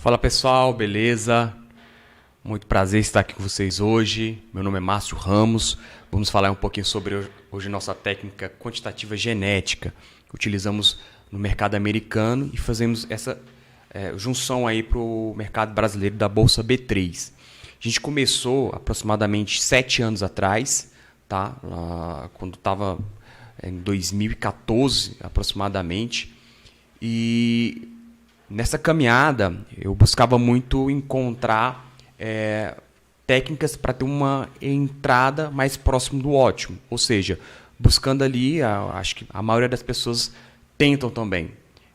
Fala pessoal, beleza? Muito prazer estar aqui com vocês hoje. Meu nome é Márcio Ramos. Vamos falar um pouquinho sobre hoje nossa técnica quantitativa genética que utilizamos no mercado americano e fazemos essa junção aí para o mercado brasileiro da Bolsa B3. A gente começou aproximadamente 7 anos atrás, tá? Quando estava em 2014 aproximadamente, e nessa caminhada eu buscava muito encontrar técnicas para ter uma entrada mais próximo do ótimo, ou seja, buscando ali, acho que a maioria das pessoas tentam também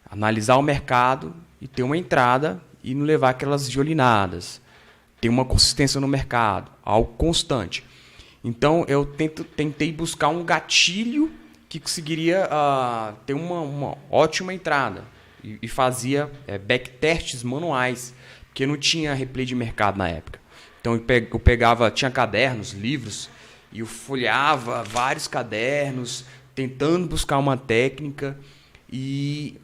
analisar o mercado e ter uma entrada e não levar aquelas violinadas, ter uma consistência no mercado, algo constante. Então eu tentei buscar um gatilho que conseguiria ter uma ótima entrada e fazia backtests manuais, porque não tinha replay de mercado na época. Então eu pegava, tinha cadernos, livros, e eu folheava vários cadernos, tentando buscar uma técnica. E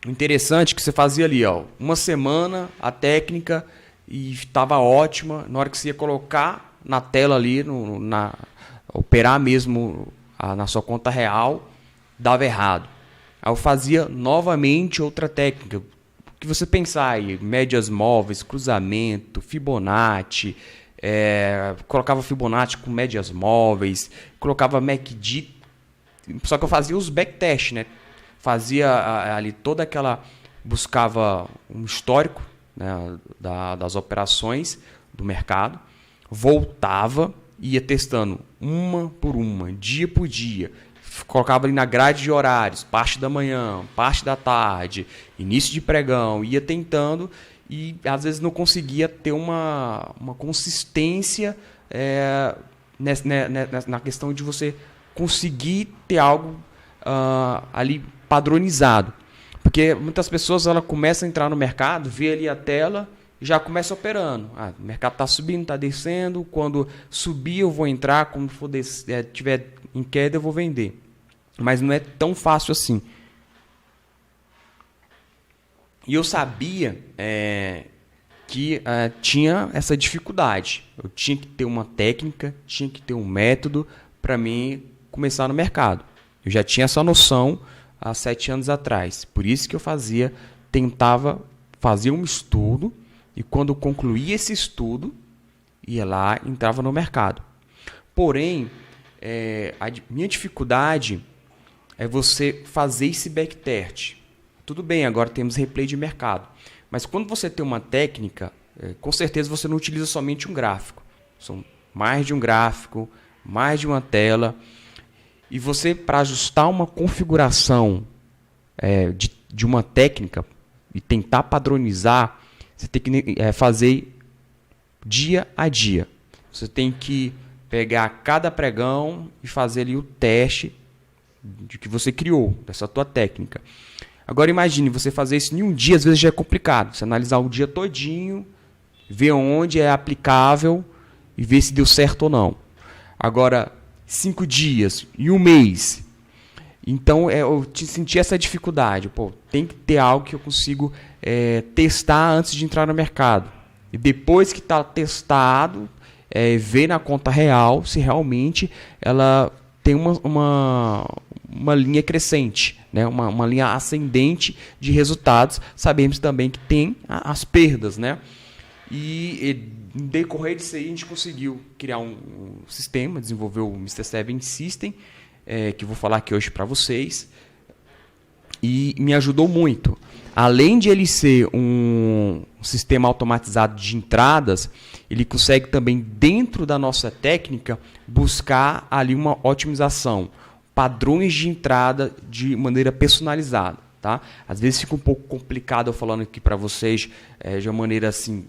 o interessante é que você fazia ali, uma semana a técnica e estava ótima. Na hora que você ia colocar na tela ali, operar mesmo na sua conta real, dava errado. Aí eu fazia novamente outra técnica. O que você pensar aí, médias móveis, cruzamento, Fibonacci, colocava Fibonacci com médias móveis, colocava MACD, só que eu fazia os backtests, né? Fazia ali toda aquela, buscava um histórico, né, das operações do mercado, voltava e ia testando uma por uma, dia por dia. Colocava ali na grade de horários, parte da manhã, parte da tarde, início de pregão, ia tentando e às vezes não conseguia ter uma consistência na questão de você conseguir ter algo ali padronizado. Porque muitas pessoas começam a entrar no mercado, vê ali a tela e já começa operando. O mercado está subindo, está descendo, quando subir eu vou entrar, quando for tiver em queda eu vou vender. Mas não é tão fácil assim. E eu sabia que tinha essa dificuldade. Eu tinha que ter uma técnica, tinha que ter um método para mim começar no mercado. Eu já tinha essa noção há 7 anos atrás. Por isso que eu tentava fazer um estudo e quando eu concluía esse estudo, ia lá e entrava no mercado. Porém, a minha dificuldade é você fazer esse backtest. Tudo bem, agora temos replay de mercado. Mas quando você tem uma técnica, com certeza você não utiliza somente um gráfico. São mais de um gráfico, mais de uma tela. E você, para ajustar uma configuração de uma técnica e tentar padronizar, você tem que fazer dia a dia. Você tem que pegar cada pregão e fazer ali o teste de que você criou, dessa tua técnica. Agora imagine, você fazer isso em um dia, às vezes já é complicado. Você analisar o dia todinho, ver onde é aplicável e ver se deu certo ou não. Agora, 5 dias e um mês. Então, eu senti essa dificuldade. Tem que ter algo que eu consigo testar antes de entrar no mercado. E depois que está testado, ver na conta real se realmente ela tem uma linha crescente, né? uma linha ascendente de resultados. Sabemos também que tem as perdas, né? E no decorrer disso aí, a gente conseguiu criar um sistema, desenvolver o Mr. Seven System, que eu vou falar aqui hoje para vocês, e me ajudou muito. Além de ele ser um sistema automatizado de entradas, ele consegue também, dentro da nossa técnica, buscar ali uma otimização, padrões de entrada de maneira personalizada. Tá? Às vezes fica um pouco complicado eu falando aqui para vocês de uma maneira assim,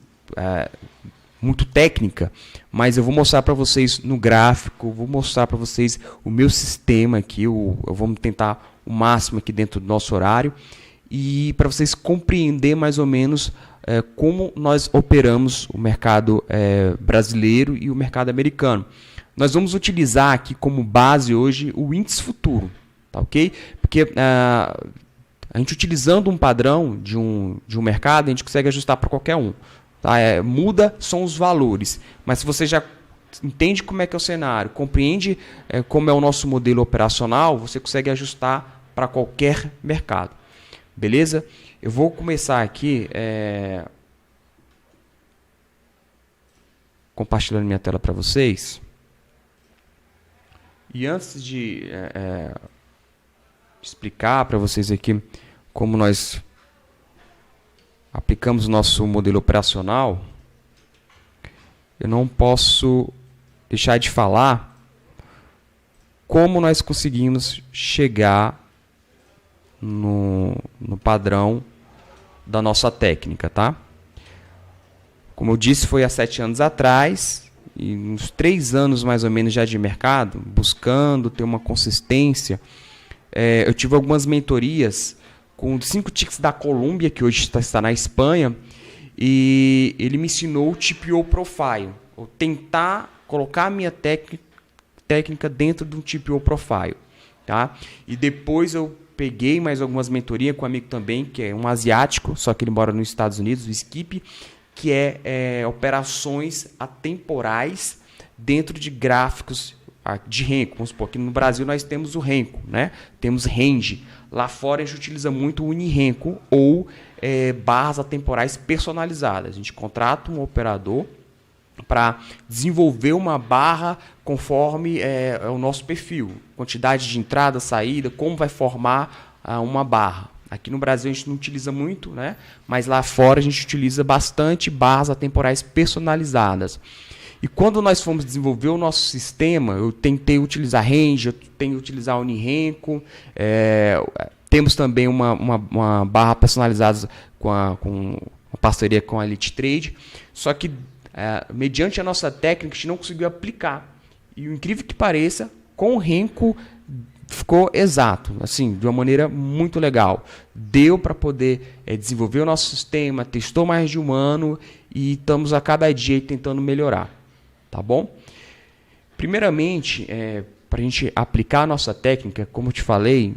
muito técnica, mas eu vou mostrar para vocês no gráfico, vou mostrar para vocês o meu sistema aqui, eu vou tentar o máximo aqui dentro do nosso horário, e para vocês compreender mais ou menos como nós operamos o mercado brasileiro e o mercado americano. Nós vamos utilizar aqui como base hoje o índice futuro, tá ok? Porque A gente utilizando um padrão de um mercado, a gente consegue ajustar para qualquer um. Tá? Muda são os valores, mas se você já entende como é que é o cenário, compreende como é o nosso modelo operacional, você consegue ajustar para qualquer mercado. Beleza? Eu vou começar aqui compartilhando minha tela para vocês. E antes de explicar para vocês aqui como nós aplicamos o nosso modelo operacional, eu não posso deixar de falar como nós conseguimos chegar no padrão da nossa técnica, tá? Como eu disse, foi há 7 anos atrás, e uns 3 anos mais ou menos já de mercado, buscando ter uma consistência. Eu tive algumas mentorias com 5 tics da Columbia, que hoje está na Espanha, e ele me ensinou o TPO Profile, ou tentar colocar a minha técnica dentro de um TPO Profile. Tá? E depois eu peguei mais algumas mentorias com um amigo também, que é um asiático, só que ele mora nos Estados Unidos, o Skip, que é operações atemporais dentro de gráficos de Renko. Vamos supor, aqui no Brasil nós temos o Renko, né? Temos Range. Lá fora a gente utiliza muito o Unirenko ou barras atemporais personalizadas. A gente contrata um operador para desenvolver uma barra conforme o nosso perfil. Quantidade de entrada, saída, como vai formar uma barra. Aqui no Brasil a gente não utiliza muito, né? Mas lá fora a gente utiliza bastante barras atemporais personalizadas. E quando nós fomos desenvolver o nosso sistema, eu tentei utilizar Range, eu tentei utilizar Unirenko, temos também uma barra personalizada com uma parceria com a Elite Trade, só que mediante a nossa técnica a gente não conseguiu aplicar. E o incrível que pareça, com o Renko ficou exato, assim, de uma maneira muito legal. Deu para poder desenvolver o nosso sistema, testou mais de 1 ano e estamos a cada dia tentando melhorar. Tá bom? Primeiramente, para a gente aplicar a nossa técnica, como eu te falei,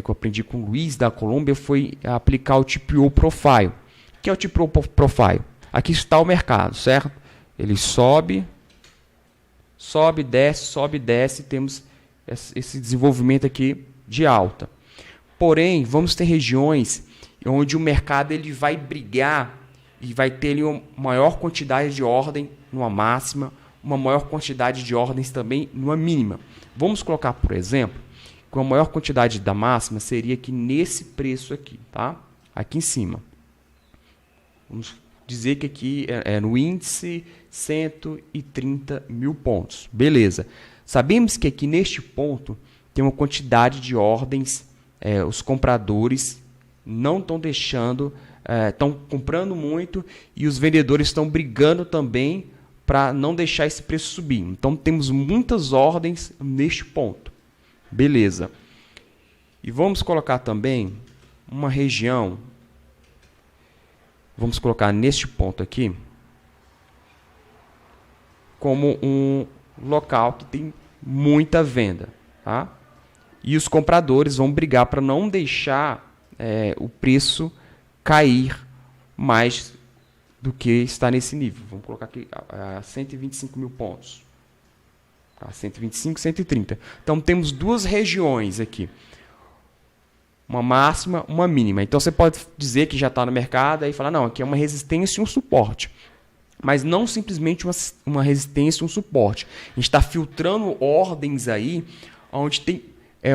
que eu aprendi com o Luiz da Colômbia, foi aplicar o TPO Profile. O que é o TPO Profile? Aqui está o mercado, certo? Ele sobe, desce, temos esse desenvolvimento aqui de alta. Porém, vamos ter regiões onde o mercado ele vai brigar e vai ter ali uma maior quantidade de ordem numa máxima, uma maior quantidade de ordens também numa mínima. Vamos colocar, por exemplo, que a maior quantidade da máxima seria aqui nesse preço aqui, tá? Aqui em cima. Vamos dizer que aqui no índice 130 mil pontos. Beleza. Sabemos que aqui neste ponto tem uma quantidade de ordens, os compradores não estão deixando, estão comprando muito e os vendedores estão brigando também para não deixar esse preço subir. Então temos muitas ordens neste ponto. Beleza. E vamos colocar também uma região, vamos colocar neste ponto aqui, como um local que tem muita venda, tá? E os compradores vão brigar para não deixar o preço cair mais do que está nesse nível. Vamos colocar aqui a 125 mil pontos. A 125, 130. Então temos 2 regiões aqui. Uma máxima, uma mínima. Então você pode dizer que já está no mercado e falar, não, aqui é uma resistência e um suporte. Mas não simplesmente uma resistência e um suporte. A gente está filtrando ordens aí onde tem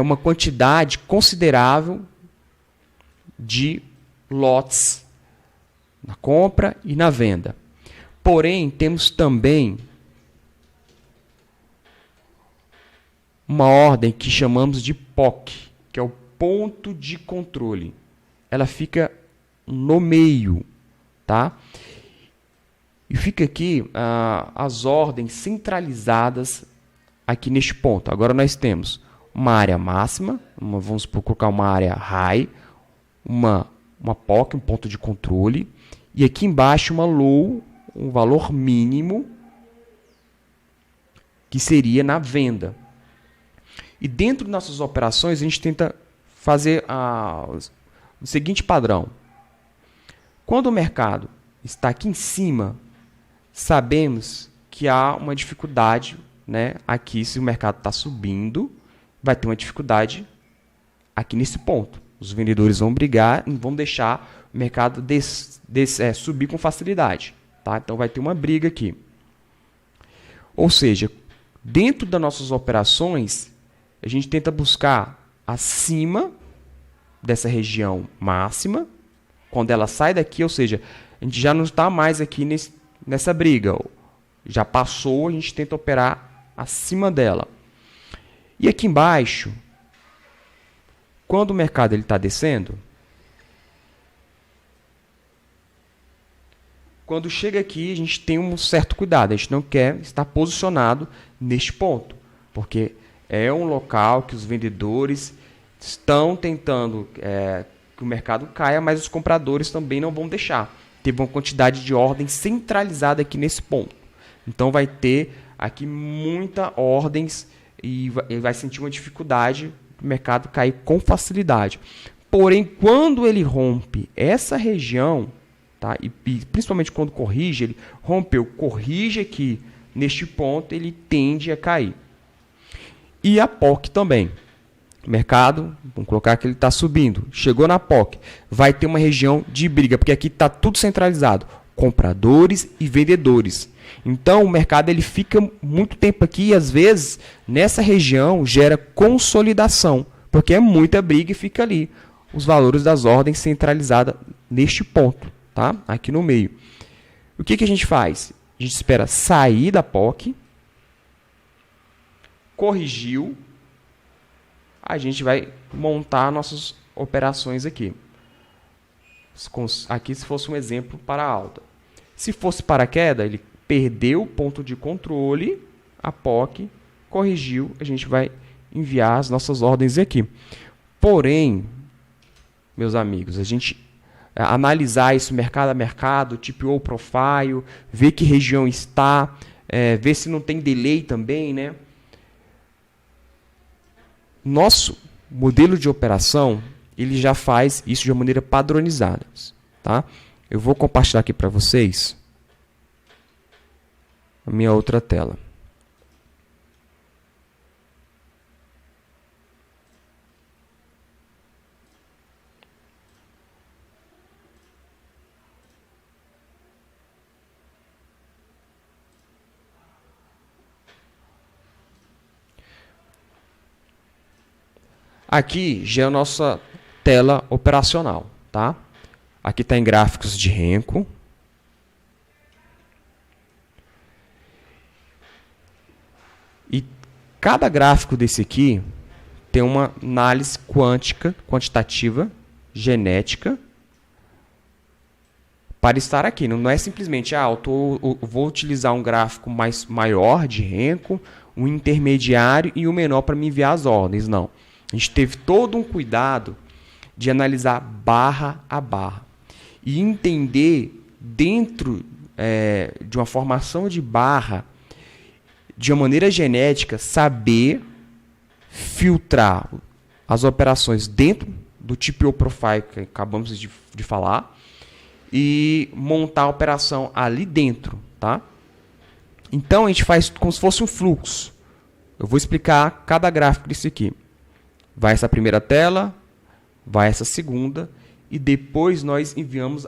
uma quantidade considerável de lotes na compra e na venda. Porém, temos também uma ordem que chamamos de POC, que é o ponto de controle. Ela fica no meio, tá? E fica aqui as ordens centralizadas aqui neste ponto. Agora nós temos uma área máxima, vamos colocar uma área high, uma POC, um ponto de controle, e aqui embaixo uma low, um valor mínimo, que seria na venda. E dentro das nossas operações a gente tenta fazer o seguinte padrão. Quando o mercado está aqui em cima, sabemos que há uma dificuldade, né? Aqui, se o mercado está subindo, vai ter uma dificuldade aqui nesse ponto. Os vendedores vão brigar e vão deixar o mercado subir com facilidade. Tá? Então, vai ter uma briga aqui. Ou seja, dentro das nossas operações, a gente tenta buscar acima dessa região máxima. Quando ela sai daqui, ou seja, a gente já não está mais aqui nessa briga. Já passou, a gente tenta operar acima dela. E aqui embaixo, quando o mercado está descendo, quando chega aqui, a gente tem um certo cuidado. A gente não quer estar posicionado neste ponto, porque é um local que os vendedores estão tentando que o mercado caia, mas os compradores também não vão deixar. Teve uma quantidade de ordem centralizada aqui nesse ponto. Então, vai ter aqui muitas ordens e vai sentir uma dificuldade do mercado cair com facilidade. Porém, quando ele rompe essa região, tá? E principalmente quando corrige, ele rompeu, corrige aqui neste ponto, ele tende a cair. E a POC também. O mercado, vamos colocar que ele está subindo, chegou na POC, vai ter uma região de briga, porque aqui está tudo centralizado, compradores e vendedores. Então, o mercado ele fica muito tempo aqui e, às vezes, nessa região gera consolidação, porque é muita briga e fica ali os valores das ordens centralizadas neste ponto, tá? Aqui no meio. O que a gente faz? A gente espera sair da POC, corrigiu, a gente vai montar nossas operações aqui. Aqui, se fosse um exemplo para a alta. Se fosse para a queda, ele perdeu o ponto de controle, a POC, corrigiu, a gente vai enviar as nossas ordens aqui. Porém, meus amigos, a gente analisar isso mercado a mercado, TPO profile, ver que região está, ver se não tem delay também, né? Nosso modelo de operação, ele já faz isso de uma maneira padronizada, tá? Eu vou compartilhar aqui para vocês a minha outra tela. Aqui já é a nossa tela operacional, tá? Aqui está em gráficos de Renko. E cada gráfico desse aqui tem uma análise quantitativa, genética, para estar aqui. Não é simplesmente, eu vou utilizar um gráfico maior de Renko, um intermediário e um menor para me enviar as ordens. Não. A gente teve todo um cuidado de analisar barra a barra e entender dentro de uma formação de barra, de uma maneira genética, saber filtrar as operações dentro do TPO Profile que acabamos de falar e montar a operação ali dentro, tá? Então, a gente faz como se fosse um fluxo. Eu vou explicar cada gráfico disso aqui. Vai essa primeira tela, vai essa segunda, e depois nós enviamos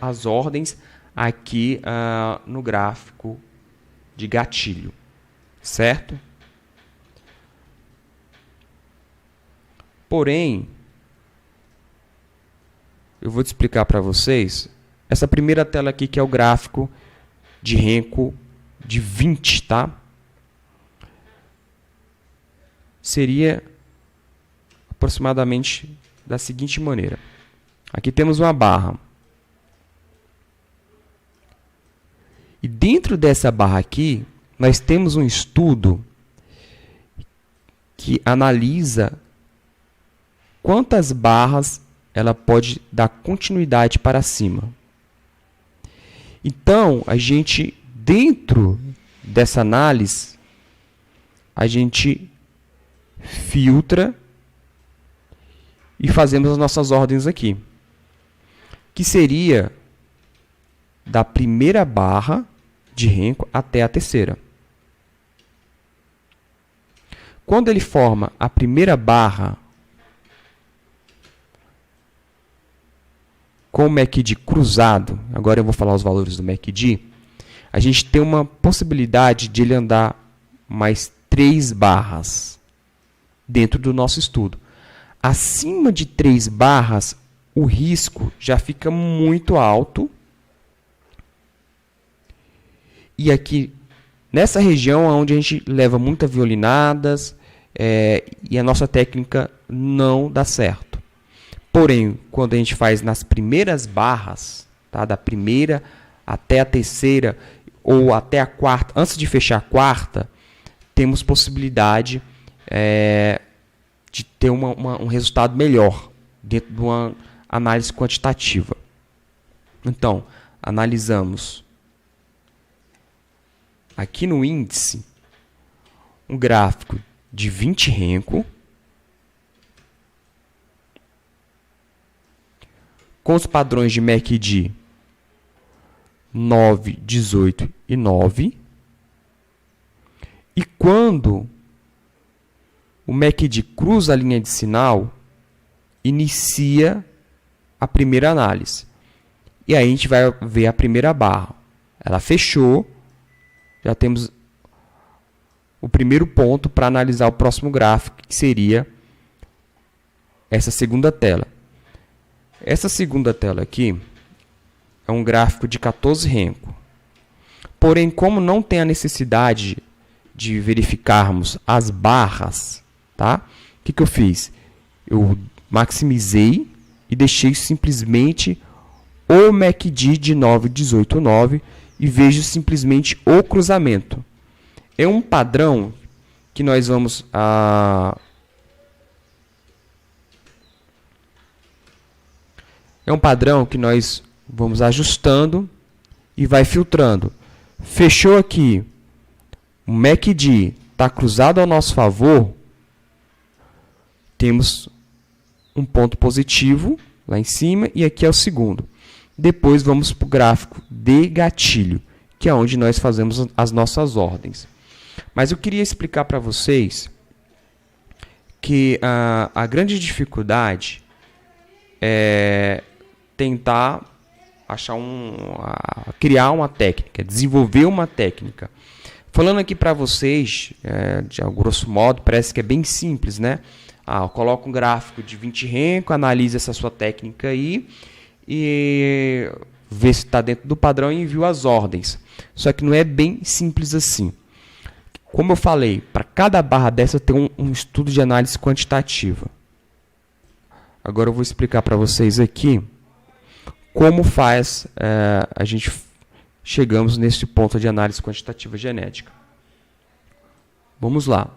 as ordens aqui no gráfico de gatilho, certo? Porém, eu vou te explicar para vocês essa primeira tela aqui, que é o gráfico de Renko de 20, tá? Seria aproximadamente da seguinte maneira. Aqui temos uma barra. E dentro dessa barra aqui, nós temos um estudo que analisa quantas barras ela pode dar continuidade para cima. Então, a gente, dentro dessa análise, a gente filtra e fazemos as nossas ordens aqui, que seria da primeira barra de renco até a terceira. Quando ele forma a primeira barra com o MACD cruzado, agora eu vou falar os valores do MACD, a gente tem uma possibilidade de ele andar mais 3 barras dentro do nosso estudo. Acima de 3 barras, o risco já fica muito alto. E aqui, nessa região, é onde a gente leva muitas violinadas e a nossa técnica não dá certo. Porém, quando a gente faz nas primeiras barras, tá, da primeira até a terceira, ou até a quarta, antes de fechar a quarta, temos possibilidade de ter um resultado melhor dentro de uma análise quantitativa. Então, analisamos aqui no índice um gráfico de 20 renco com os padrões de MACD 9, 18 e 9. E quando o MACD cruza a linha de sinal, inicia a primeira análise. E aí a gente vai ver a primeira barra. Ela fechou, já temos o primeiro ponto para analisar o próximo gráfico, que seria essa segunda tela. Essa segunda tela aqui é um gráfico de 14 renco. Porém, como não tem a necessidade de verificarmos as barras, tá? O que eu fiz? Eu maximizei e deixei simplesmente o MACD de 9, 18, 9 e vejo simplesmente o cruzamento. É um padrão que nós vamos ajustando e vai filtrando. Fechou aqui, o MACD está cruzado ao nosso favor, temos um ponto positivo lá em cima e aqui é o segundo. Depois vamos para o gráfico de gatilho, que é onde nós fazemos as nossas ordens. Mas eu queria explicar para vocês que a grande dificuldade é tentar criar uma técnica, desenvolver uma técnica. Falando aqui para vocês, de grosso modo, parece que é bem simples, né? Eu coloco um gráfico de 20 renco, analisa essa sua técnica aí e vê se está dentro do padrão e envio as ordens. Só que não é bem simples assim. Como eu falei, para cada barra dessa tem um estudo de análise quantitativa. Agora eu vou explicar para vocês aqui como a gente chegamos nesse ponto de análise quantitativa genética. Vamos lá.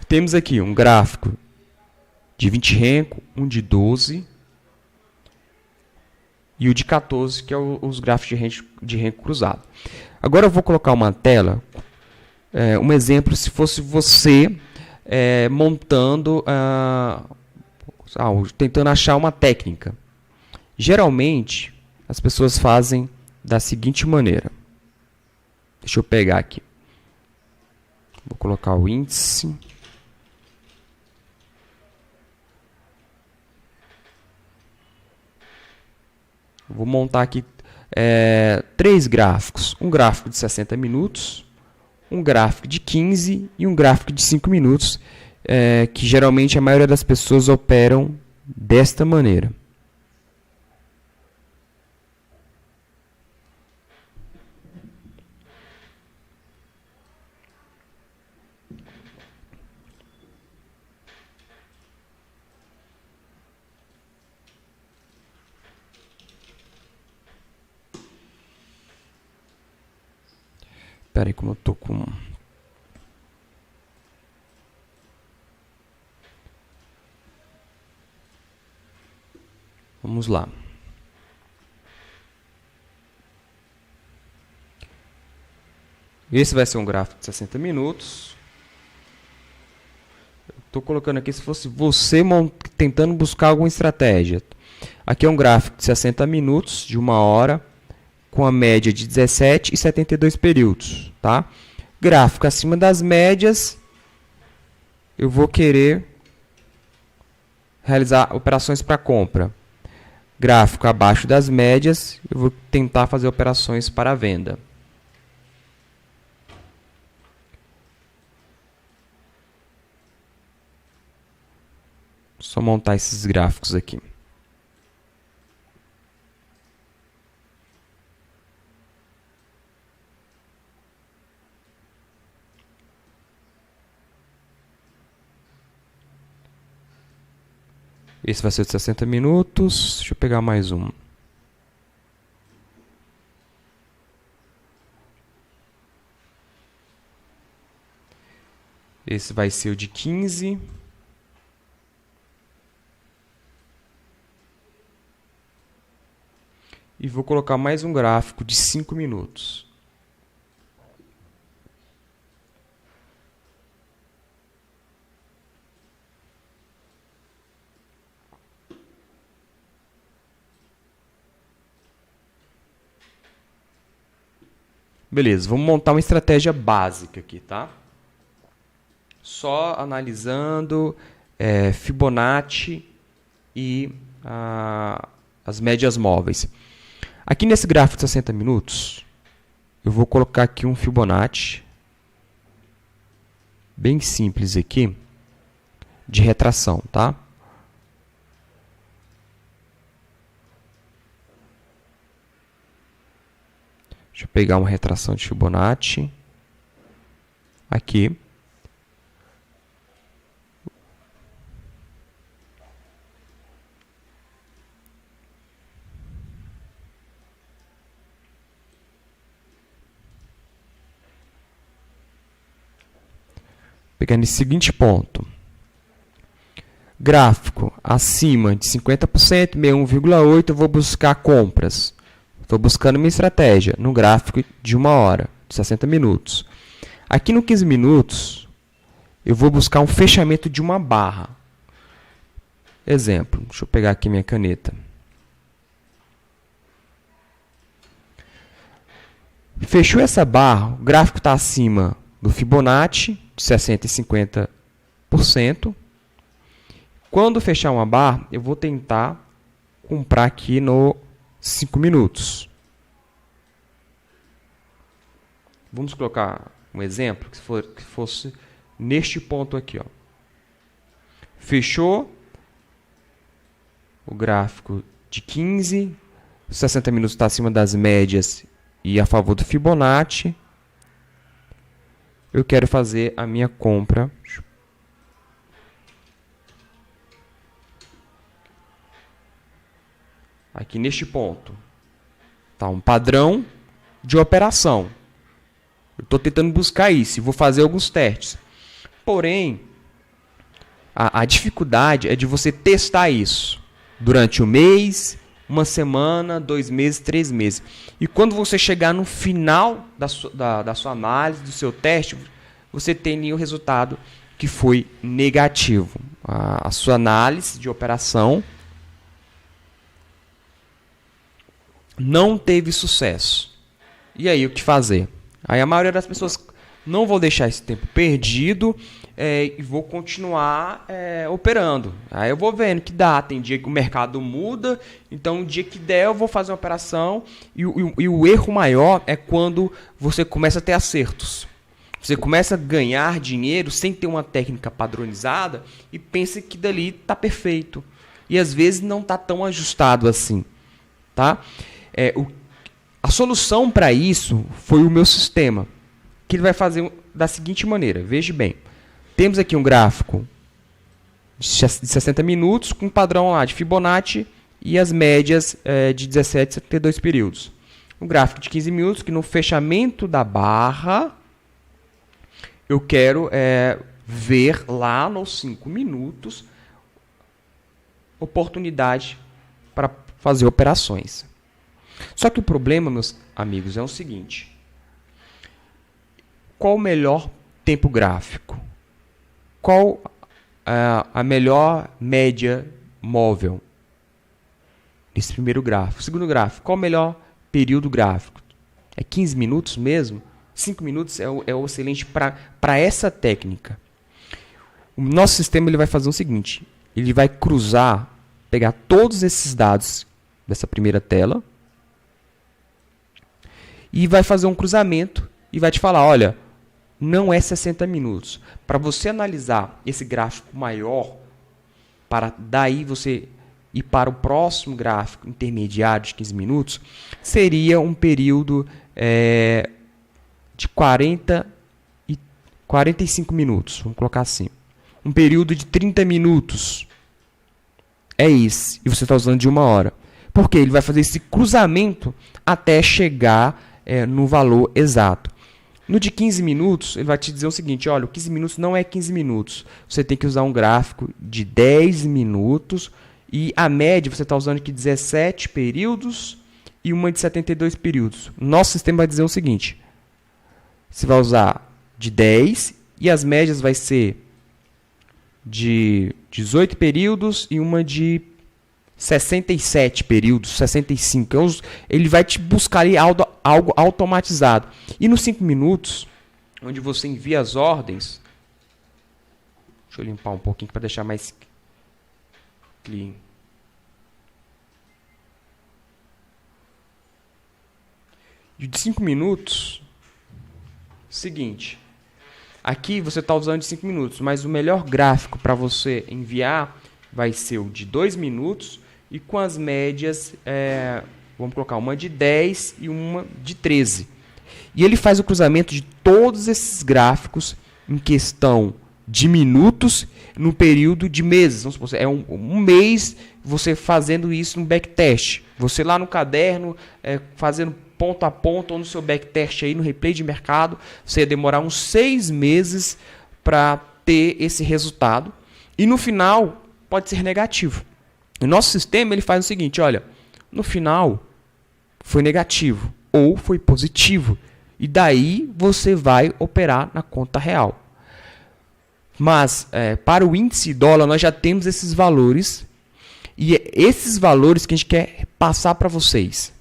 Temos aqui um gráfico de 20 renco, um de 12 e o de 14, que é os gráficos de renco cruzado. Agora eu vou colocar uma tela, um exemplo, se fosse você montando, tentando achar uma técnica. Geralmente, as pessoas fazem da seguinte maneira. Deixa eu pegar aqui. Vou colocar o índice. Vou montar aqui 3 gráficos. Um gráfico de 60 minutos, um gráfico de 15 e um gráfico de 5 minutos, que geralmente a maioria das pessoas operam desta maneira. Espera aí, como eu estou com... Vamos lá. Esse vai ser um gráfico de 60 minutos. Estou colocando aqui, se fosse você tentando buscar alguma estratégia. Aqui é um gráfico de 60 minutos, de 1 hora, com a média de 17 e 72 períodos. Tá? Gráfico acima das médias, eu vou querer realizar operações para compra. Gráfico abaixo das médias, eu vou tentar fazer operações para venda. Só montar esses gráficos aqui. Esse vai ser de 60 minutos. Deixa eu pegar mais um. Esse vai ser o de 15. E vou colocar mais um gráfico de 5 minutos. Beleza, vamos montar uma estratégia básica aqui, tá? Só analisando Fibonacci e as médias móveis. Aqui nesse gráfico de 60 minutos, eu vou colocar aqui um Fibonacci, bem simples aqui, de retração, tá? Deixa eu pegar uma retração de Fibonacci. Aqui. Pegar nesse seguinte ponto. Gráfico acima de 50%, 61,8%, eu vou buscar compras. Estou buscando uma estratégia no gráfico de 1 hora, de 60 minutos. Aqui no 15 minutos, eu vou buscar um fechamento de uma barra. Exemplo, deixa eu pegar aqui minha caneta. Fechou essa barra, o gráfico está acima do Fibonacci, de 60% e 50%. Quando fechar uma barra, eu vou tentar comprar aqui no 5 minutos. Vamos colocar um exemplo que fosse neste ponto aqui. Ó. Fechou o gráfico de 15, 60 minutos está acima das médias e a favor do Fibonacci. Eu quero fazer a minha compra. Aqui neste ponto, tá um padrão de operação. Eu estou tentando buscar isso e vou fazer alguns testes. Porém, a dificuldade é de você testar isso durante um mês, uma semana, 2 meses, 3 meses. E quando você chegar no final da sua análise, do seu teste, você tem o resultado que foi negativo. A sua análise de operação não teve sucesso. E aí, o que fazer? Aí a maioria das pessoas não vou deixar esse tempo perdido e vou continuar operando. Aí eu vou vendo que dá. Tem dia que o mercado muda, então o dia que der eu vou fazer uma operação. E o erro maior é quando você começa a ter acertos. Você começa a ganhar dinheiro sem ter uma técnica padronizada e pensa que dali está perfeito. E às vezes não está tão ajustado assim. Tá? A solução para isso foi o meu sistema, que ele vai fazer da seguinte maneira. Veja bem, temos aqui um gráfico de 60 minutos com um padrão lá de Fibonacci e as médias de 17 e 72 períodos. Um gráfico de 15 minutos que no fechamento da barra eu quero ver lá nos 5 minutos oportunidade para fazer operações. Só que o problema, meus amigos, é o seguinte. Qual o melhor tempo gráfico? Qual a melhor média móvel nesse primeiro gráfico. Segundo gráfico, qual o melhor período gráfico? É 15 minutos mesmo? 5 minutos é o excelente para essa técnica. O nosso sistema ele vai fazer o seguinte, ele vai cruzar, pegar todos esses dados dessa primeira tela e vai fazer um cruzamento e vai te falar, olha, não é 60 minutos. Para você analisar esse gráfico maior, para daí você ir para o próximo gráfico intermediário de 15 minutos, seria um período de 45 minutos, vamos colocar assim. Um período de 30 minutos é esse, e você está usando de 1 hora. Porque ele vai fazer esse cruzamento até chegar no valor exato. No de 15 minutos, ele vai te dizer o seguinte, olha, o 15 minutos não é 15 minutos. Você tem que usar um gráfico de 10 minutos e a média você está usando aqui 17 períodos e uma de 72 períodos. Nosso sistema vai dizer o seguinte, você vai usar de 10 e as médias vai ser de 18 períodos e uma de 67 períodos, 65. Então, ele vai te buscar ali algo automatizado. E nos 5 minutos, onde você envia as ordens, deixa eu limpar um pouquinho para deixar mais clean. E de 5 minutos, seguinte, aqui você está usando de 5 minutos, mas o melhor gráfico para você enviar vai ser o de 2 minutos e com as médias, vamos colocar uma de 10 e uma de 13. E ele faz o cruzamento de todos esses gráficos em questão de minutos no período de meses. Vamos supor, é um mês você fazendo isso no backtest. Você lá no caderno, fazendo ponto a ponto, ou no seu backtest aí no replay de mercado, você ia demorar uns 6 meses para ter esse resultado. E no final, pode ser negativo. O nosso sistema ele faz o seguinte, olha, no final foi negativo ou foi positivo. E daí você vai operar na conta real. Mas para o índice dólar nós já temos esses valores. E esses valores que a gente quer passar para vocês.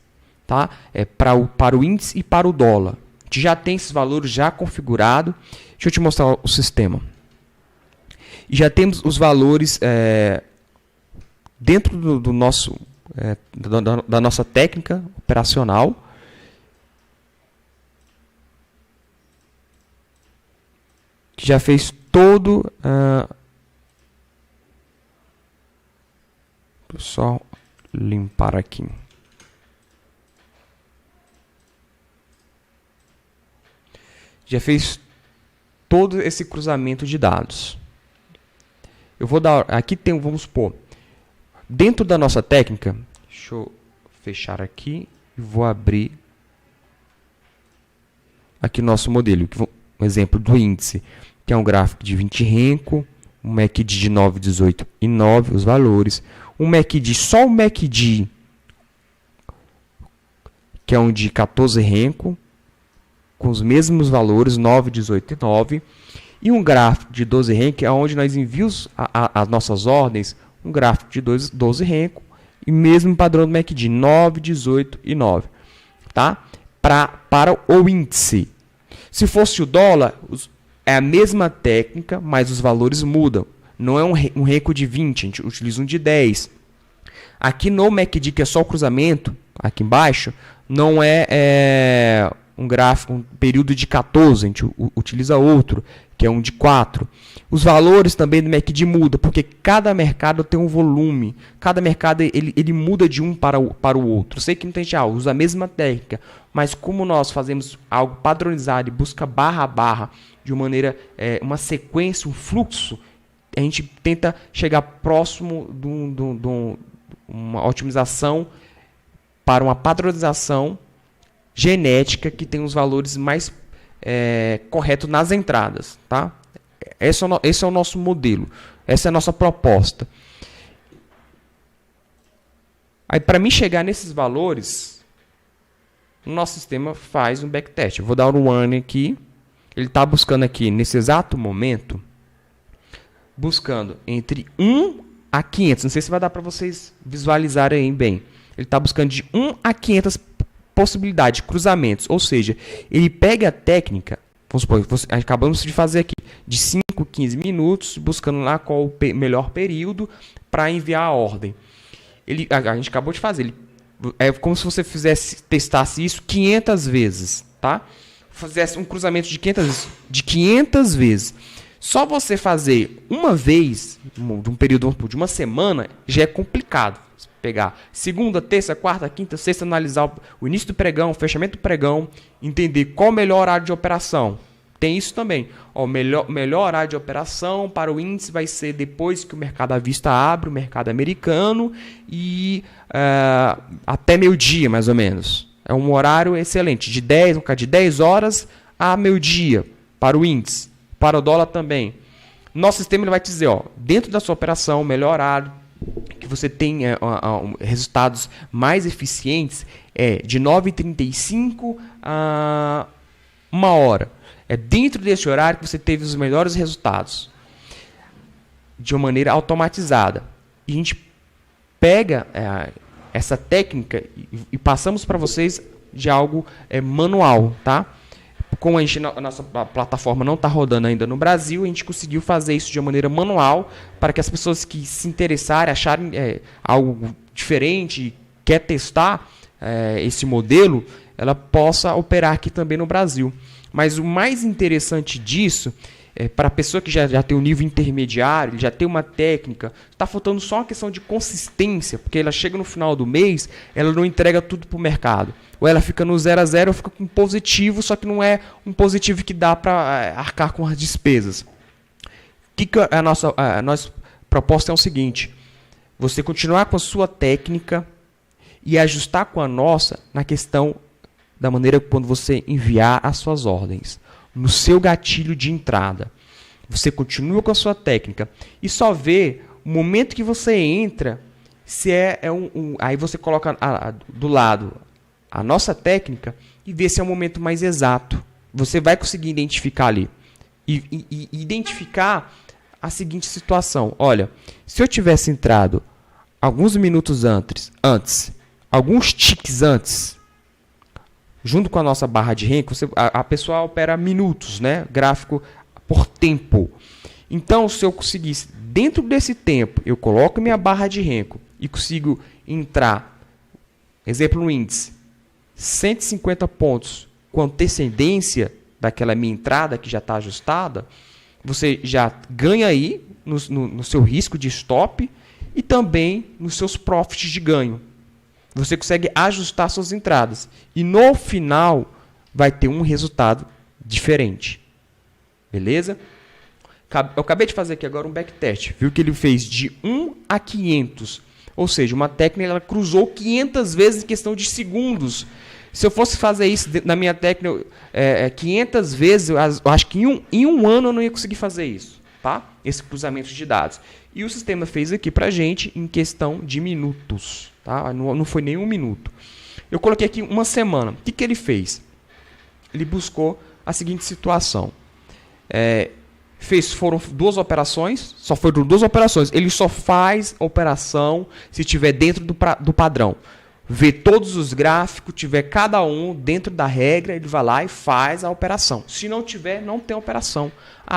Tá? Para o índice e para o dólar. A gente já tem esses valores já configurados. Deixa eu te mostrar o sistema. E já temos os valores dentro do nosso, da nossa técnica operacional. Que já fez todo... Vou só limpar aqui. Já fez todo esse cruzamento de dados. Eu vou dar... Aqui tem, vamos supor, dentro da nossa técnica, deixa eu fechar aqui e vou abrir aqui o nosso modelo. Um exemplo do índice, que é um gráfico de 20 renco, um MACD de 9, 18 e 9, os valores. Um MACD, só o MACD, que é um de 14 renco, com os mesmos valores, 9, 18 e 9. E um gráfico de 12 renco, é onde nós enviamos as nossas ordens, um gráfico de 12 renco, e mesmo padrão do MACD, 9, 18 e 9. Tá? Para o índice. Se fosse o dólar, é a mesma técnica, mas os valores mudam. Não é um renco de 20, a gente utiliza um de 10. Aqui no MACD, que é só o cruzamento, aqui embaixo, não é um gráfico, um período de 14, a gente utiliza outro, que é um de 4. Os valores também do MACD mudam, porque cada mercado tem um volume. Cada mercado ele muda de um para o outro. Eu sei que muita gente usa a mesma técnica, mas como nós fazemos algo padronizado e busca barra a barra, de uma maneira, uma sequência, um fluxo, a gente tenta chegar próximo de uma otimização para uma padronização genética que tem os valores mais corretos nas entradas. Tá? Esse é o nosso modelo, essa é a nossa proposta. Aí, para mim chegar nesses valores, o nosso sistema faz um backtest. Eu vou dar um run aqui. Ele está buscando aqui, nesse exato momento, buscando entre 1 a 500. Não sei se vai dar para vocês visualizarem bem. Ele está buscando de 1 a 500 possibilidades de cruzamentos. Ou seja, ele pega a técnica, vamos supor, acabamos de fazer aqui, de 5, 15 minutos, buscando lá qual o melhor período para enviar a ordem. A gente acabou de fazer. É como se você testasse isso 500 vezes, tá? Fizesse um cruzamento de 500 vezes. Só você fazer uma vez, de um período de uma semana, já é complicado. Pegar segunda, terça, quarta, quinta, sexta, analisar o início do pregão, o fechamento do pregão, entender qual o melhor horário de operação. Tem isso também. O melhor horário de operação para o índice vai ser depois que o mercado à vista abre, o mercado americano, e até meio-dia, mais ou menos. É um horário excelente, de 10 horas a meio-dia para o índice. Para o dólar também. Nosso sistema ele vai te dizer, dentro da sua operação, o melhor horário que você tem resultados mais eficientes é de 9h35 a 1h. É dentro desse horário que você teve os melhores resultados. De uma maneira automatizada. E a gente pega essa técnica e passamos para vocês de algo manual, tá? Como a nossa plataforma não está rodando ainda no Brasil, a gente conseguiu fazer isso de uma maneira manual para que as pessoas que se interessarem, acharem algo diferente, quer testar esse modelo, ela possa operar aqui também no Brasil. Mas o mais interessante disso, para a pessoa que já tem um nível intermediário, já tem uma técnica, está faltando só uma questão de consistência, porque ela chega no final do mês, ela não entrega tudo para o mercado. Ou ela fica no 0 a 0 ou fica com positivo, só que não é um positivo que dá para arcar com as despesas. A nossa proposta é o seguinte: você continuar com a sua técnica e ajustar com a nossa na questão da maneira quando você enviar as suas ordens. No seu gatilho de entrada. Você continua com a sua técnica e só vê o momento que você entra, se aí você coloca do lado a nossa técnica e vê se é o momento mais exato. Você vai conseguir identificar ali. E identificar a seguinte situação. Olha, se eu tivesse entrado alguns minutos antes, alguns ticks antes, junto com a nossa barra de renko, a pessoa opera minutos, né? Gráfico por tempo. Então, se eu conseguisse, dentro desse tempo, eu coloco minha barra de renko e consigo entrar, exemplo no índice, 150 pontos com antecedência daquela minha entrada que já está ajustada, você já ganha aí no seu risco de stop e também nos seus profits de ganho. Você consegue ajustar suas entradas. E no final vai ter um resultado diferente. Beleza? Eu acabei de fazer aqui agora um backtest. Viu que ele fez de 1 a 500. Ou seja, uma técnica ela cruzou 500 vezes em questão de segundos. Se eu fosse fazer isso na minha técnica 500 vezes, eu acho que em um ano eu não ia conseguir fazer isso. Tá? Esse cruzamento de dados. E o sistema fez aqui para a gente em questão de minutos. Tá? Não foi nem 1 minuto. Eu coloquei aqui uma semana. O que ele fez? Ele buscou a seguinte situação. Foram 2 operações, só foram 2 operações. Ele só faz operação se estiver dentro do padrão. Vê todos os gráficos, tiver cada um dentro da regra, ele vai lá e faz a operação. Se não tiver, não tem operação.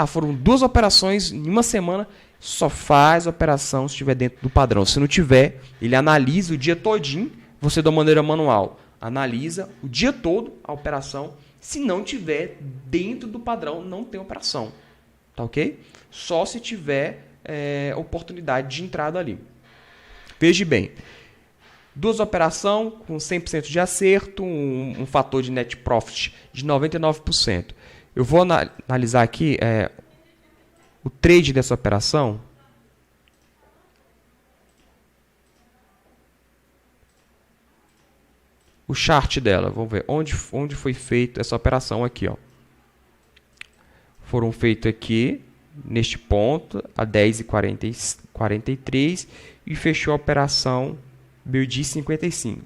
Foram 2 operações em uma semana, só faz a operação se estiver dentro do padrão. Se não tiver, ele analisa o dia todinho, você de uma maneira manual. Analisa o dia todo a operação. Se não tiver dentro do padrão, não tem operação. Tá ok? Só se tiver oportunidade de entrada ali. Veja bem. 2 operações com 100% de acerto, um fator de net profit de 99%. Eu vou analisar aqui o trade dessa operação. O chart dela, vamos ver onde foi feita essa operação aqui. Foram feitos aqui, neste ponto, a 10h43 e fechou a operação meio-dia 55.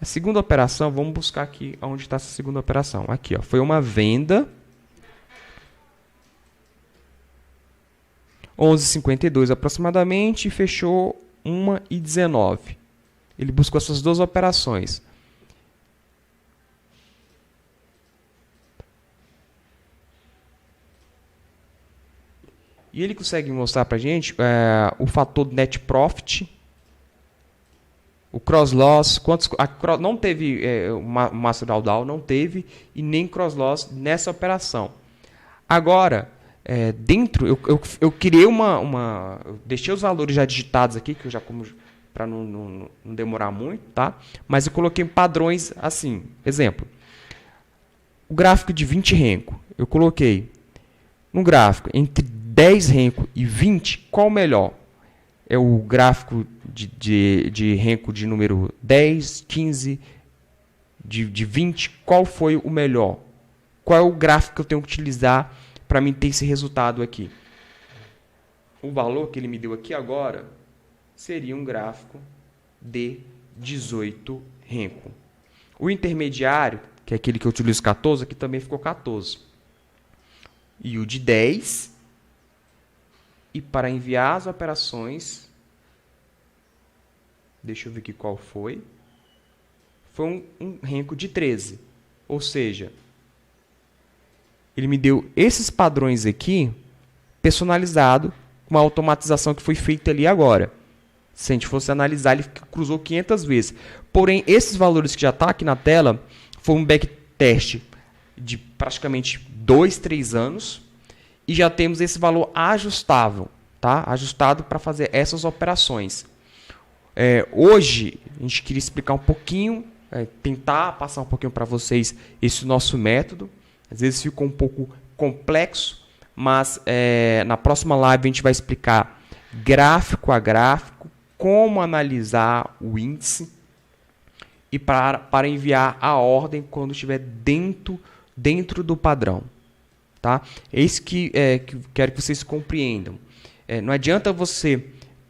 A segunda operação, vamos buscar aqui onde está essa segunda operação. Aqui, foi uma venda 11,52 aproximadamente e fechou 1,19. Ele buscou essas duas operações. E ele consegue mostrar para a gente o fator net profit, o cross loss, não teve Master Drawdown, não teve, e nem cross loss nessa operação. Agora, dentro, eu criei eu deixei os valores já digitados aqui, que eu já como para não demorar muito, tá? Mas eu coloquei padrões assim, exemplo, o gráfico de 20 renko, eu coloquei no gráfico entre 10 renko e 20, qual o melhor? É o gráfico de renko de número 10, 15, de 20, qual foi o melhor? Qual é o gráfico que eu tenho que utilizar para mim ter esse resultado aqui? O valor que ele me deu aqui agora seria um gráfico de 18 renko. O intermediário, que é aquele que eu utilizo 14, aqui também ficou 14. E o de 10. E para enviar as operações, deixa eu ver aqui qual foi. Foi um renko de 13. Ou seja, ele me deu esses padrões aqui, personalizado, com uma automatização que foi feita ali agora. Se a gente fosse analisar, ele cruzou 500 vezes. Porém, esses valores que já estão aqui na tela, foi um backtest de praticamente 2, 3 anos. E já temos esse valor ajustável, tá? Ajustado para fazer essas operações. Hoje, a gente queria explicar um pouquinho, tentar passar um pouquinho para vocês esse nosso método. Às vezes ficou um pouco complexo, mas na próxima live a gente vai explicar gráfico a gráfico, como analisar o índice e para enviar a ordem quando estiver dentro do padrão. Tá? É isso que quero que vocês compreendam. Não adianta você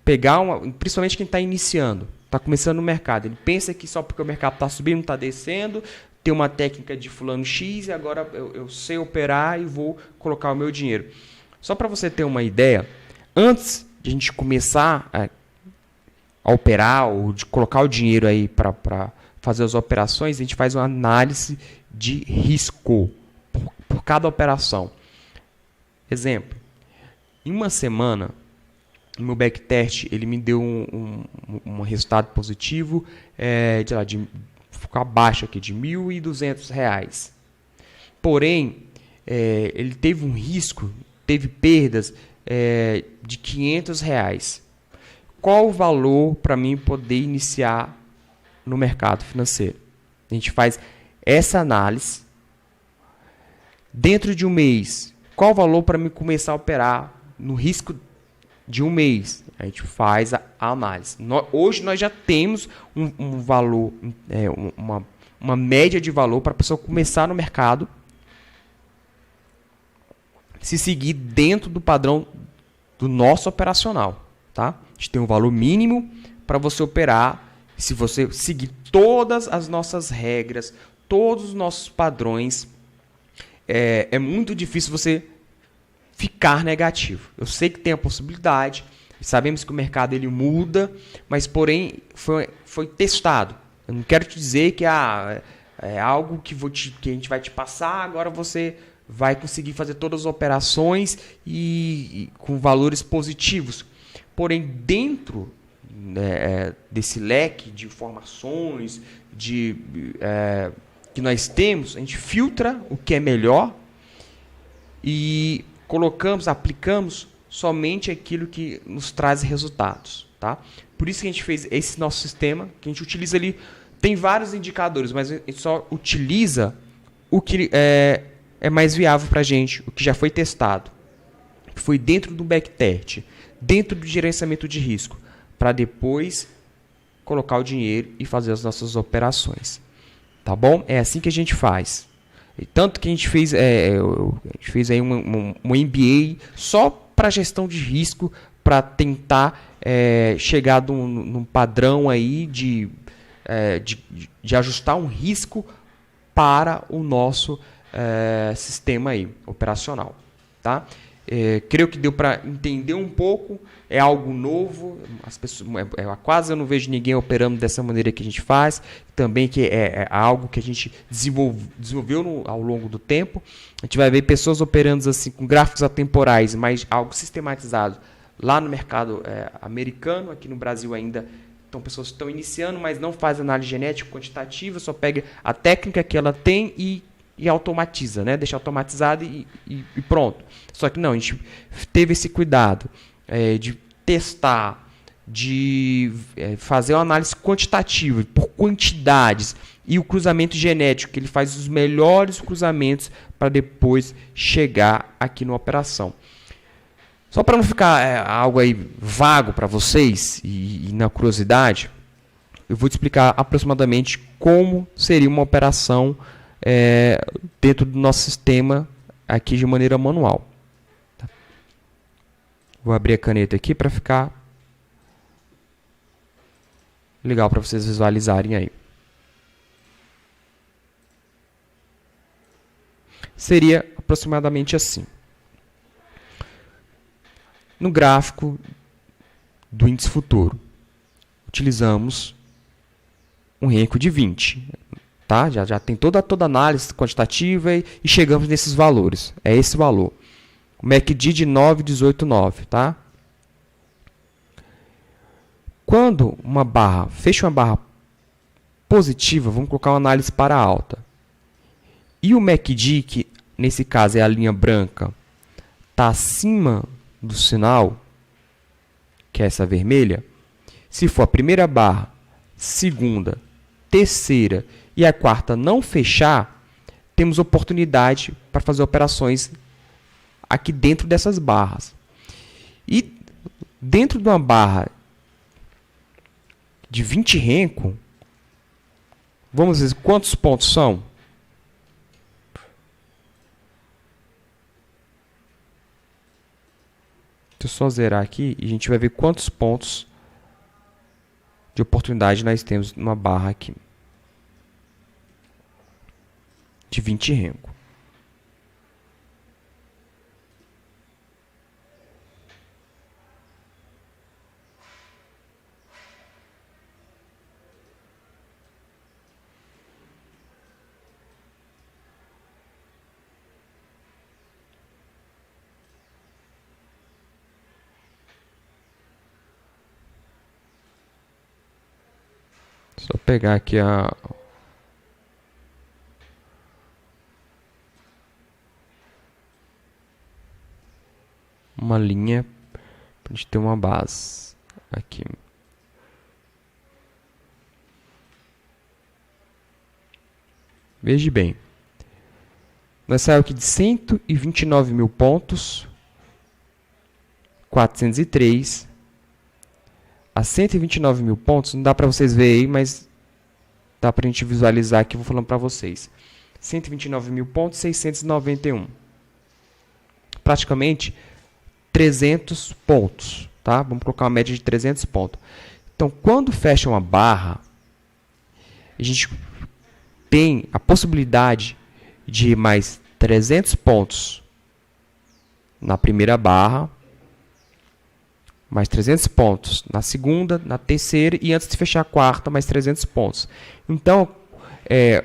pegar, principalmente quem está iniciando, está começando no mercado, ele pensa que só porque o mercado está subindo, está descendo, tem uma técnica de fulano X e agora eu sei operar e vou colocar o meu dinheiro. Só para você ter uma ideia, antes de a gente começar a operar ou de colocar o dinheiro aí para fazer as operações, a gente faz uma análise de risco por cada operação. Exemplo, em uma semana, no meu backtest, ele me deu um resultado positivo ficou abaixo aqui, de R$ 1.200. Porém, ele teve um risco, teve perdas de R$ 500. Qual o valor para mim poder iniciar no mercado financeiro? A gente faz essa análise. Dentro de um mês, qual o valor para mim começar a operar no risco de um mês? A gente faz a análise. Hoje nós já temos um valor, uma média de valor para a pessoa começar no mercado, se seguir dentro do padrão do nosso operacional. Tá? A gente tem um valor mínimo para você operar. Se você seguir todas as nossas regras, todos os nossos padrões, é muito difícil você ficar negativo. Eu sei que tem a possibilidade, sabemos que o mercado ele muda, mas porém foi testado. Eu não quero te dizer que é algo que a gente vai te passar, agora você vai conseguir fazer todas as operações e com valores positivos. Porém, dentro desse leque de informações que nós temos, a gente filtra o que é melhor e aplicamos somente aquilo que nos traz resultados. Tá? Por isso que a gente fez esse nosso sistema, que a gente utiliza ali, tem vários indicadores, mas a gente só utiliza o que é mais viável para a gente, o que já foi testado, que foi dentro do backtest, dentro do gerenciamento de risco, para depois colocar o dinheiro e fazer as nossas operações. Tá bom? É assim que a gente faz. E tanto que a gente fez, aí um MBA só para gestão de risco, para tentar chegar num padrão aí de ajustar um risco para o nosso sistema aí, operacional. Tá? Creio que deu para entender um pouco. É algo novo. As pessoas, quase eu não vejo ninguém operando dessa maneira que a gente faz. Também que é algo que a gente desenvolveu ao longo do tempo. A gente vai ver pessoas operando assim com gráficos atemporais, mas algo sistematizado lá no mercado americano. Aqui no Brasil ainda então, pessoas que estão iniciando, mas não fazem análise genética quantitativa, só pega a técnica que ela tem e automatiza, né? Deixa automatizado e pronto. Só que não, a gente teve esse cuidado de testar, de fazer uma análise quantitativa por quantidades e o cruzamento genético, que ele faz os melhores cruzamentos para depois chegar aqui na operação. Só para não ficar algo aí vago para vocês e na curiosidade, eu vou te explicar aproximadamente como seria uma operação dentro do nosso sistema aqui de maneira manual. Tá? Vou abrir a caneta aqui para ficar legal para vocês visualizarem aí. Seria aproximadamente assim. No gráfico do índice futuro, utilizamos um renco de 20. Tá? Já tem toda a análise quantitativa e chegamos nesses valores. É esse valor. O MACD de 9,189. Tá? Quando uma barra fecha uma barra positiva, vamos colocar uma análise para alta. E o MACD, que nesse caso é a linha branca, está acima do sinal, que é essa vermelha, se for a primeira barra, segunda, terceira e a quarta não fechar, temos oportunidade para fazer operações aqui dentro dessas barras. E dentro de uma barra de 20 renco, vamos ver quantos pontos são? Deixa eu só zerar aqui e a gente vai ver quantos pontos de oportunidade nós temos numa barra aqui. De 20 renco. Só pegar aqui uma linha para a gente ter uma base aqui. Veja bem, nós saímos aqui de 129 mil pontos, 403 a 129 mil pontos. Não dá para vocês verem aí, mas dá para a gente visualizar aqui, vou falando para vocês. 129 mil pontos, 691. Praticamente 300 pontos, tá? Vamos colocar uma média de 300 pontos. Então, quando fecha uma barra, a gente tem a possibilidade de mais 300 pontos na primeira barra, mais 300 pontos na segunda, na terceira e antes de fechar a quarta, mais 300 pontos. Então,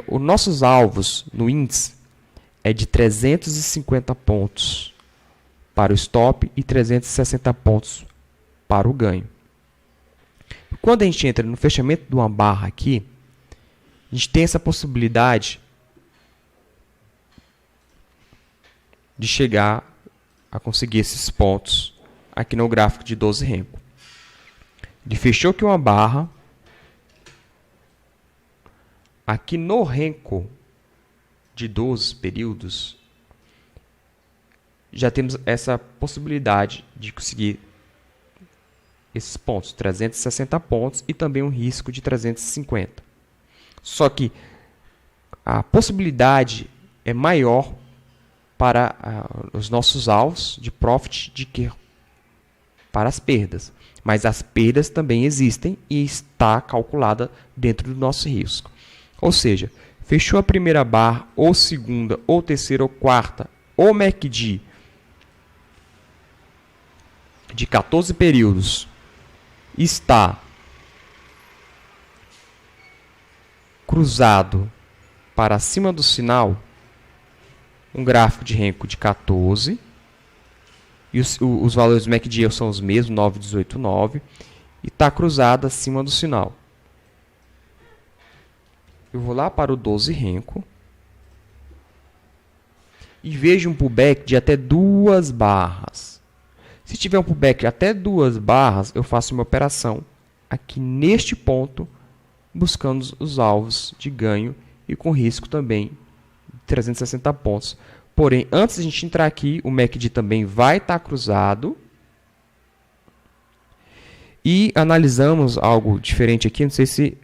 os nossos alvos no índice é de 350 pontos para o stop e 360 pontos para o ganho. Quando a gente entra no fechamento de uma barra aqui, a gente tem essa possibilidade de chegar a conseguir esses pontos aqui no gráfico de 12 renco. Ele fechou aqui uma barra. Aqui no renco de 12 períodos, já temos essa possibilidade de conseguir esses pontos, 360 pontos e também um risco de 350. Só que a possibilidade é maior para os nossos alvos de profit de que para as perdas. Mas as perdas também existem e está calculada dentro do nosso risco. Ou seja, fechou a primeira barra, ou segunda, ou terceira, ou quarta, ou MACD de 14 períodos está cruzado para cima do sinal, um gráfico de Renko de 14, e os valores do MACD são os mesmos, 9, 18, 9, e está cruzado acima do sinal. Eu vou lá para o 12 Renko e vejo um pullback de até 2 barras. Se tiver um pullback de até 2 barras, eu faço uma operação aqui neste ponto, buscando os alvos de ganho e com risco também de 360 pontos. Porém, antes de a gente entrar aqui, o MACD também vai estar cruzado. E analisamos algo diferente aqui, não sei se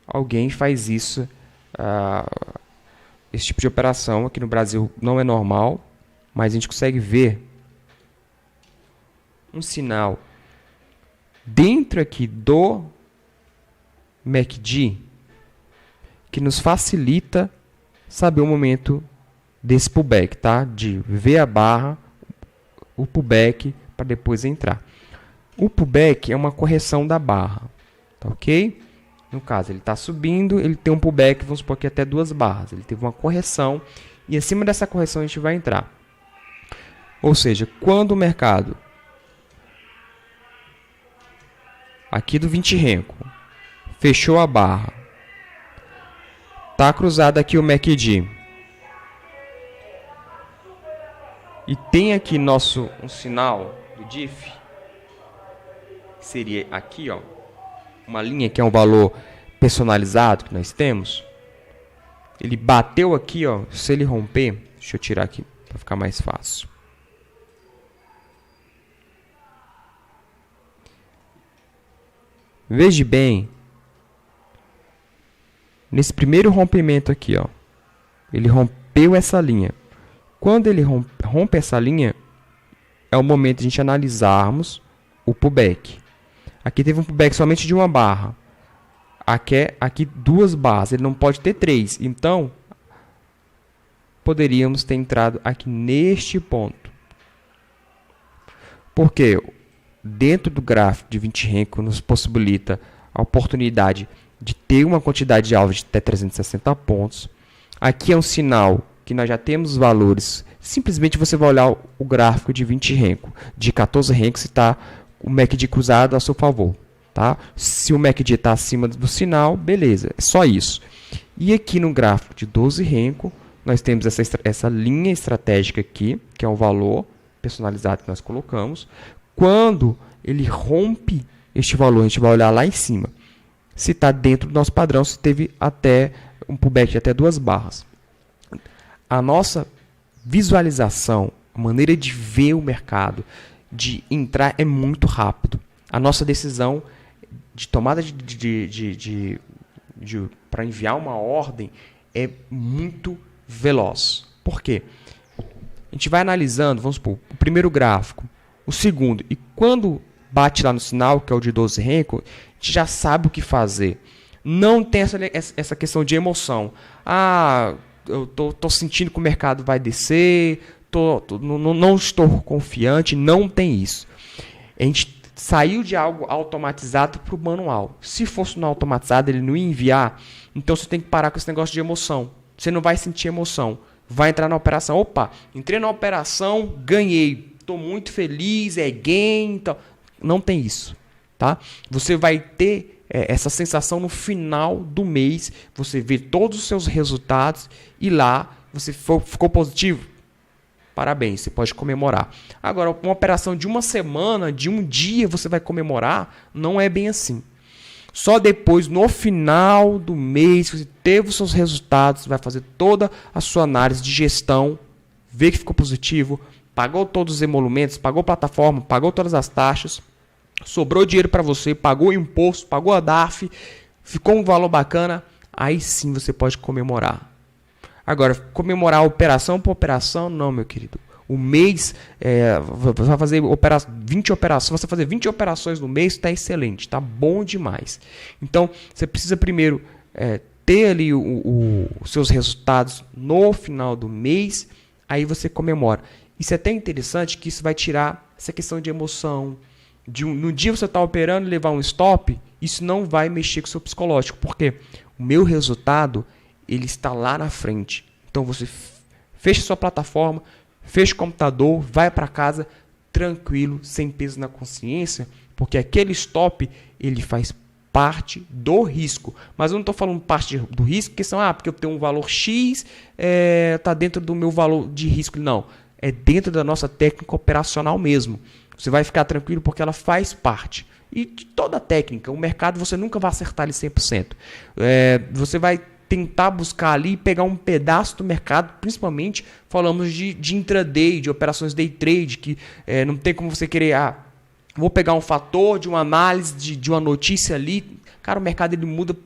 alguém faz isso, esse tipo de operação aqui no Brasil não é normal, mas a gente consegue ver um sinal dentro aqui do MACD que nos facilita saber o momento desse pullback, tá? De ver a barra, o pullback para depois entrar. O pullback é uma correção da barra, tá ok? No caso, ele está subindo, ele tem um pullback, vamos supor que até 2 barras. Ele teve uma correção e acima dessa correção a gente vai entrar. Ou seja, quando o mercado aqui do 20 Renko fechou a barra, está cruzado aqui o MACD e tem aqui um sinal do DIF, que seria aqui, ó, uma linha que é um valor personalizado que nós temos. Ele bateu aqui, ó, se ele romper, deixa eu tirar aqui para ficar mais fácil. Veja bem, nesse primeiro rompimento aqui, ó, ele rompeu essa linha. Quando ele rompe essa linha, é o momento de a gente analisarmos o pullback. Aqui teve um pullback somente de 1 barra. Aqui 2 barras, ele não pode ter 3. Então, poderíamos ter entrado aqui neste ponto. Porque dentro do gráfico de 20 Renko nos possibilita a oportunidade de ter uma quantidade de alvos de até 360 pontos. Aqui é um sinal que nós já temos os valores. Simplesmente você vai olhar o gráfico de 20 Renko. De 14 Renko se está o MACD cruzado a seu favor. Tá? Se o MACD está acima do sinal, beleza, é só isso. E aqui no gráfico de 12 Renko, nós temos essa linha estratégica aqui, que é um valor personalizado que nós colocamos. Quando ele rompe este valor, a gente vai olhar lá em cima. Se está dentro do nosso padrão, se teve até um pullback de até 2 barras. A nossa visualização, a maneira de ver o mercado, de entrar é muito rápido. A nossa decisão de tomada para enviar uma ordem é muito veloz. Por quê? A gente vai analisando, vamos supor, o primeiro gráfico, o segundo, e quando bate lá no sinal, que é o de 12 Renko, a gente já sabe o que fazer. Não tem essa questão de emoção. Ah, eu tô sentindo que o mercado vai descer, não estou confiante, não tem isso. A gente saiu de algo automatizado para o manual. Se fosse no automatizado, ele não ia enviar, então você tem que parar com esse negócio de emoção. Você não vai sentir emoção. Vai entrar na operação. Opa, entrei na operação, ganhei. Estou muito feliz, é gain. Então, não tem isso. Tá? Você vai ter essa sensação no final do mês. Você vê todos os seus resultados e lá você ficou positivo. Parabéns, você pode comemorar. Agora, uma operação de uma semana, de um dia, você vai comemorar? Não é bem assim. Só depois, no final do mês, que você teve os seus resultados, vai fazer toda a sua análise de gestão, ver que ficou positivo, pagou todos os emolumentos, pagou a plataforma, pagou todas as taxas, sobrou dinheiro para você, pagou o imposto, pagou a DARF, ficou um valor bacana, aí sim você pode comemorar. Agora, comemorar operação por operação, não, meu querido. O mês, você vai fazer 20 operações, você fazer 20 operações no mês, está excelente, está bom demais. Então, você precisa primeiro ter ali os seus resultados no final do mês, aí você comemora. Isso é até interessante que isso vai tirar essa questão de emoção, no dia você está operando e levar um stop, isso não vai mexer com o seu psicológico, porque o meu resultado ele está lá na frente. Então você fecha sua plataforma, fecha o computador, vai para casa tranquilo, sem peso na consciência, porque aquele stop ele faz parte do risco. Mas eu não estou falando parte do risco, que são, porque eu tenho um valor X, está dentro do meu valor de risco. Não, é dentro da nossa técnica operacional mesmo. Você vai ficar tranquilo porque ela faz parte. E de toda a técnica, o mercado você nunca vai acertar ele 100%. Você vai tentar buscar ali e pegar um pedaço do mercado, principalmente falamos de intraday, de operações day trade, que não tem como você querer, vou pegar um fator de uma análise de uma notícia ali. Cara, o mercado ele muda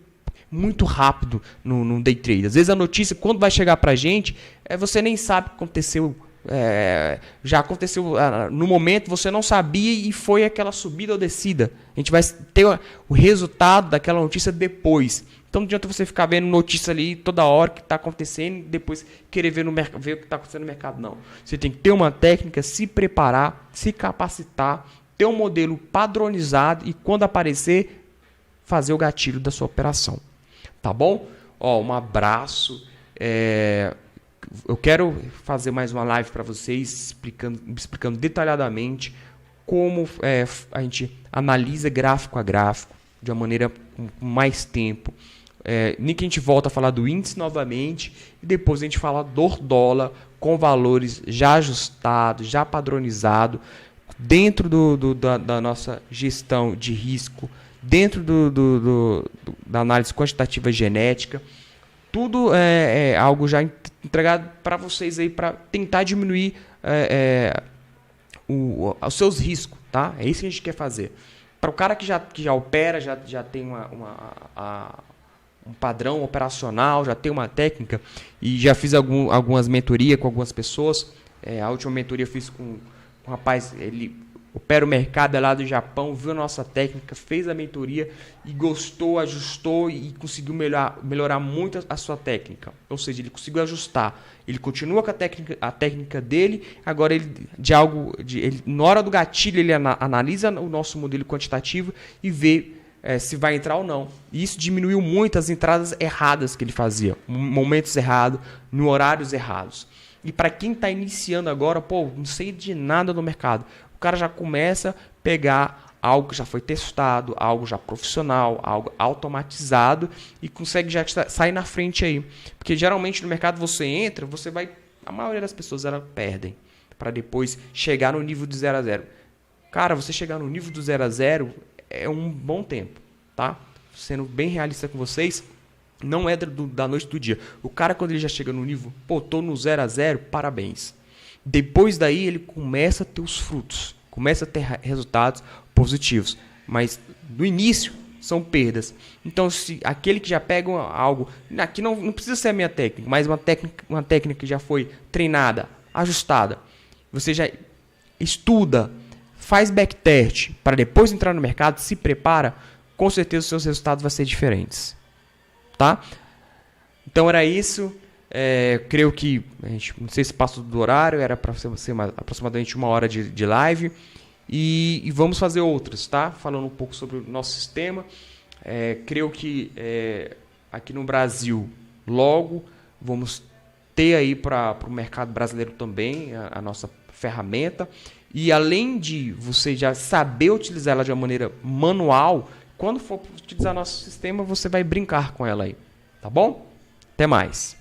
muito rápido no day trade. Às vezes a notícia, quando vai chegar pra gente, você nem sabe o que aconteceu. Já aconteceu no momento, você não sabia e foi aquela subida ou descida. A gente vai ter o resultado daquela notícia depois. Então não adianta você ficar vendo notícia ali toda hora que está acontecendo e depois querer ver o que está acontecendo no mercado. Não. Você tem que ter uma técnica, se preparar, se capacitar, ter um modelo padronizado e quando aparecer, fazer o gatilho da sua operação. Tá bom? Um abraço. Eu quero fazer mais uma live para vocês, explicando detalhadamente como a gente analisa gráfico a gráfico, de uma maneira com mais tempo. Nem que a gente volta a falar do índice novamente e depois a gente fala do dólar com valores já ajustados, já padronizados, dentro da nossa gestão de risco, dentro da análise quantitativa genética. Tudo é algo já entregado para vocês aí para tentar diminuir os seus riscos, tá? É isso que a gente quer fazer. Para o cara que já opera, já tem um padrão operacional, já tem uma técnica, e já fiz algumas mentorias com algumas pessoas. A última mentoria eu fiz com um rapaz, ele opera o mercado lá do Japão, viu a nossa técnica, fez a mentoria e gostou, ajustou e conseguiu melhorar muito a sua técnica. Ou seja, ele conseguiu ajustar. Ele continua com a técnica dele, agora na hora do gatilho ele analisa o nosso modelo quantitativo e vê se vai entrar ou não. E isso diminuiu muito as entradas erradas que ele fazia, momentos errados, no horários errados. E para quem está iniciando agora, não sei de nada no mercado, o cara já começa a pegar algo que já foi testado, algo já profissional, algo automatizado e consegue já sair na frente aí. Porque geralmente no mercado você entra, a maioria das pessoas elas perdem para depois chegar no nível de 0 a 0. Cara, você chegar no nível do 0 a 0 é um bom tempo, tá? Sendo bem realista com vocês, não é da noite do dia. O cara, quando ele já chega no nível, tô no 0 a 0, parabéns. Depois daí ele começa a ter os frutos, começa a ter resultados positivos, mas no início são perdas. Então, se aquele que já pega algo, aqui não precisa ser a minha técnica, mas uma técnica que já foi treinada, ajustada, você já estuda, faz backtest para depois entrar no mercado, se prepara, com certeza os seus resultados vão ser diferentes, tá? Então era isso. Creio que não sei se passou do horário, era para ser aproximadamente 1 hora de live e vamos fazer outras, tá? Falando um pouco sobre o nosso sistema. Creio que aqui no Brasil logo vamos ter aí para o mercado brasileiro também a nossa ferramenta, e além de você já saber utilizar ela de uma maneira manual, quando for utilizar nosso sistema você vai brincar com ela aí, tá bom? Até mais.